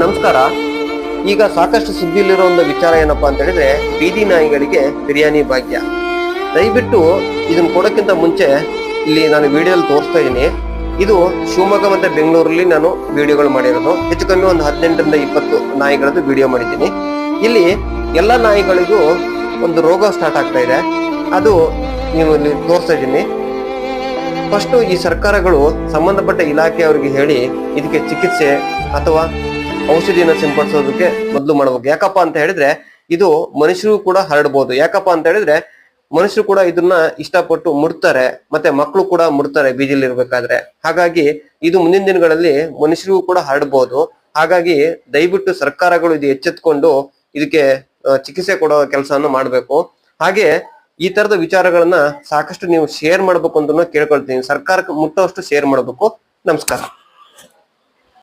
ನಮಸ್ಕಾರ. ಈಗ ಸಾಕಷ್ಟು ಸುದ್ದಿಯಲ್ಲಿರೋ ಒಂದು ವಿಚಾರ ಏನಪ್ಪಾ ಅಂತ ಹೇಳಿದ್ರೆ, ಬೀದಿ ನಾಯಿಗಳಿಗೆ ಬಿರಿಯಾನಿ ಭಾಗ್ಯ. ದಯವಿಟ್ಟು ಇದನ್ನ ಕೊಡೋಕ್ಕಿಂತ ಮುಂಚೆ ಇಲ್ಲಿ ನಾನು ವಿಡಿಯೋದಲ್ಲಿ ತೋರಿಸ್ತಾ ಇದ್ದೀನಿ. ಇದು ಶಿವಮೊಗ್ಗ ಮತ್ತೆ ಬೆಂಗಳೂರಲ್ಲಿ ನಾನು ವಿಡಿಯೋಗಳು ಮಾಡಿರೋದು. ಹೆಚ್ಚು ಕಮ್ಮಿ ಒಂದು 18ರಿಂದ 20 ನಾಯಿಗಳದ್ದು ವಿಡಿಯೋ ಮಾಡಿದ್ದೀನಿ. ಇಲ್ಲಿ ಎಲ್ಲ ನಾಯಿಗಳಿಗೂ ಒಂದು ರೋಗ ಸ್ಟಾರ್ಟ್ ಆಗ್ತಾ ಇದೆ. ಅದು ನೀವು ಇಲ್ಲಿ ತೋರಿಸ್ತಾ ಇದ್ದೀನಿ. ಫಸ್ಟ್ ಈ ಸರ್ಕಾರಗಳು ಸಂಬಂಧಪಟ್ಟ ಇಲಾಖೆಯವರಿಗೆ ಹೇಳಿ ಇದಕ್ಕೆ ಚಿಕಿತ್ಸೆ ಅಥವಾ ಔಷಧಿನ ಸಿಂಪಡಿಸೋದಕ್ಕೆ ಮೊದಲು ಮಾಡ್ಬೇಕು. ಯಾಕಪ್ಪ ಅಂತ ಹೇಳಿದ್ರೆ ಇದು ಮನುಷ್ಯರು ಕೂಡ ಹರಡ್ಬೋದು. ಯಾಕಪ್ಪ ಅಂತ ಹೇಳಿದ್ರೆ ಮನುಷ್ಯರು ಕೂಡ ಇದನ್ನ ಇಷ್ಟಪಟ್ಟು ಮುಡ್ತಾರೆ, ಮತ್ತೆ ಮಕ್ಕಳು ಕೂಡ ಮುಡ್ತಾರೆ ಬೀದಿಲಿ ಇರ್ಬೇಕಾದ್ರೆ. ಹಾಗಾಗಿ ಇದು ಮುಂದಿನ ದಿನಗಳಲ್ಲಿ ಮನುಷ್ಯರಿಗೂ ಕೂಡ ಹರಡ್ಬೋದು. ಹಾಗಾಗಿ ದಯವಿಟ್ಟು ಸರ್ಕಾರಗಳು ಇದು ಎಚ್ಚೆತ್ಕೊಂಡು ಇದಕ್ಕೆ ಚಿಕಿತ್ಸೆ ಕೊಡೋ ಕೆಲಸವನ್ನು ಮಾಡ್ಬೇಕು. ಹಾಗೆ ಈ ತರದ ವಿಚಾರಗಳನ್ನ ಸಾಕಷ್ಟು ನೀವು ಶೇರ್ ಮಾಡ್ಬೇಕು ಅಂತ ಕೇಳ್ಕೊಳ್ತೀನಿ. ಸರ್ಕಾರಕ್ಕೆ ಮುಟ್ಟೋಷ್ಟು ಶೇರ್ ಮಾಡ್ಬೇಕು. ನಮಸ್ಕಾರ.